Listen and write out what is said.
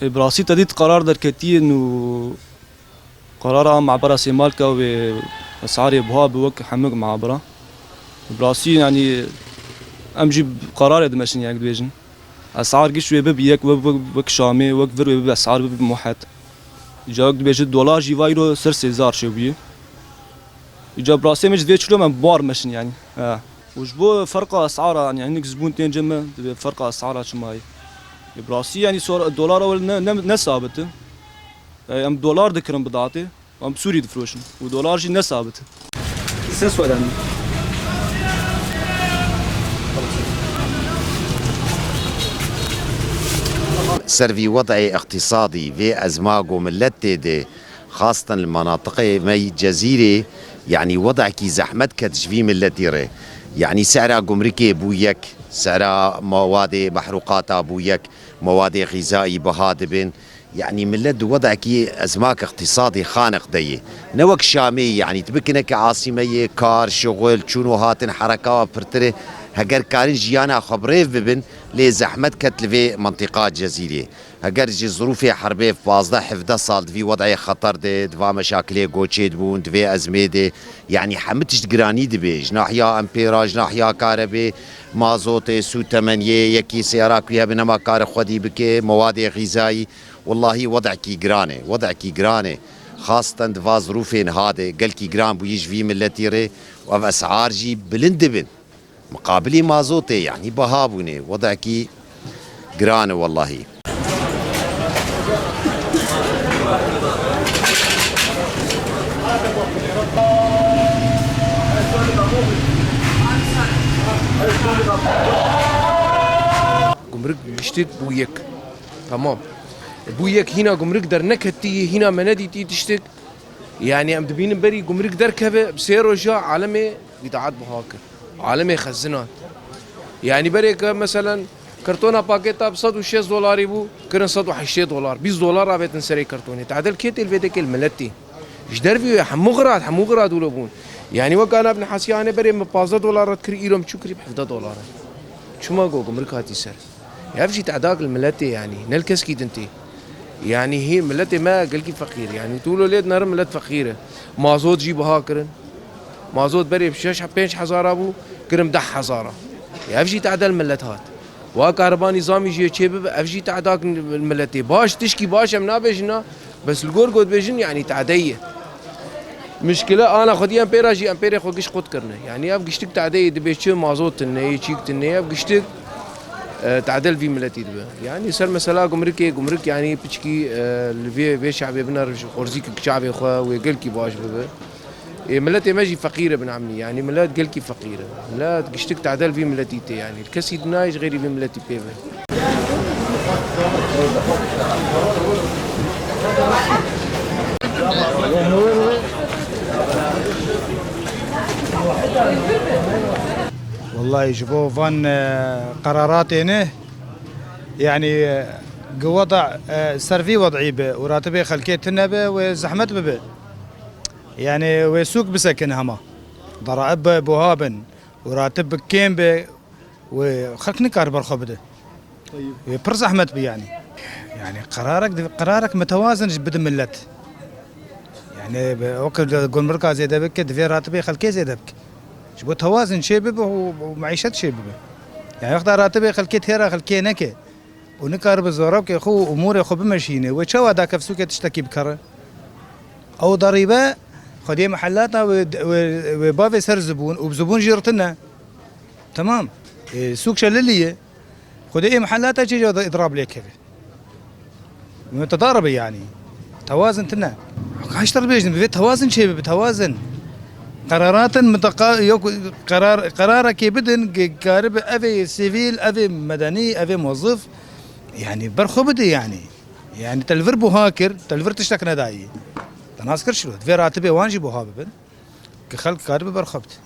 براسي تديت قرار دركتي انه قرارها معبرة سيمالكا واسعار بها بوك حمق معبرة براسي يعني امجي بقرار دمشن يعني بيجن اسعار قش وبيك وك شامي وك فر وباسعار بموحد جاك بيجي دولار جي فايرو سر سيزار شوبيه اجا براسي مش فيت شلو من بار مشن يعني وجبو فرق اسعار يعني عندك زبون تين جمه فرق اسعار شماي براسي يعني الدولار اول ثابت ام دولار ذكرن بضاعتي ام سوري دفروشن ودولار جي ثابت سس ولا سرفي وضعي اقتصادي في أزماغو ملتي دي خاصة المناطق مي جزيرة يعني وضع كي زحمت كتشفي ملتي ري يعني سعرها قمركي بويك سعرها مواد محروقات بويك مواد غذائي بهادبن يعني ملت وضع كي أزماك اقتصادي خانق دي نوك شامي يعني تبكنك عاصمية كار شغل شنو هاتن حركة برتري هجر كارين جيانا خبريف ببن لزحمت كتلفي منطقات جزيرة هجر جي ظروف حربية في بازده حفظة صال في وضع خطر دي دفا مشاكل جوتشيد بون دفي أزمة دي يعني حمتش جراني دبي جناحيا أمبيرا جناحيا كهرباء مازوت سو 8 يكي سيارات ويا بنما كار خدي بكي مواد غذائي والله وضع كي جراني خاصة دفا ظروفين هذا قال كي جران بيجي في ملتي ري وأسعار جي بلندبن مقابلي مازوتي يعني بهابوني وضعكي قران والله قمرك بيشتت بويك تمام بويك هنا قمرك در نكتي هنا مندي تي تشتك يعني ام دبين بري قمرك در كبه بسيرو جا عالمي بيتعاد بهاكر عالمي خزنات يعني بريك مثلا كرتونه باكيتا ب 106 دولار بو كرن 108 دولار 20 دولار رابط نسري كرتونه تعدل كيت الفيديك الملتي ايش دربي حمو غراد ولبون يعني وكان ابن حسيانه بري ب 15 دولار تكري ايرم شو كري ب 11 دولار شو ما جو قمرك هاتي سر يفجي تعداك الملتي يعني نلكس كيد انت يعني هي ملتي ما قلكي فقير يعني طول ليل نهار ملت فقيره مازوت جيبها كرن مازوت بري بشش 5000 ابو كرم 10000 يفجي تعدل الملت هات وكهرباء نظامي جي تشيب افجي تعداك الملتي باش تشكي باش امنا بيجنا بس الجورجود بيجن يعني تعديه مشكله انا خدي امبيرا جي امبيرا خوكش قد كرنا يعني اف قشتك تعديه دبيتش مازوت الني تشيك الني اف قشتك تعدل في ملتي دبا يعني سر مثلا قمرك يعني بتشكي في شعبي بنر خرزيك شعبي خو ويقول كي باش ببا ملاتي ماجي فقيره بن عمي يعني ملات قلكي فقيره ملات قشتك تعدل في ملاتيتي يعني الكسي دنايش غيري في ملاتي بيبا والله يجيبوا فان قرارات هنا يعني وضع سرفي وضعي به وراتبي خلكيتنا به وزحمت به يعني ويسوق بسكن هما ضرائب بوهابن وراتب كيم به وخلكني كاربر خبده طيب برز احمد بي يعني قرارك متوازن بد ملت يعني وقت قول مركز زي دبك في راتبي خلكي زي دبك شبو توازن شباب ومعيشة شباب يعني وقت راتبي خلكي تهرا خلكي نكي ونكارب زورك يا خو امور خو بمشينه وشو هذاك فسوك تشتكي بكره او ضريبه خدي محلاتنا وبافي سر زبون وبزبون جيرتنا تمام سوق شلليه خدي محلاتها تيجي اضراب لك كذا متضاربه يعني توازن تنا عايش تربيج في توازن شيء بتوازن قرارات قرارك بدن قارب افي سيفيل افي مدني افي موظف يعني برخو بدي يعني تلفر بو هاكر تلفر تشتك نداي تناسكر شلو في راتبي وانجي بو هابن كخلق قارب برخبت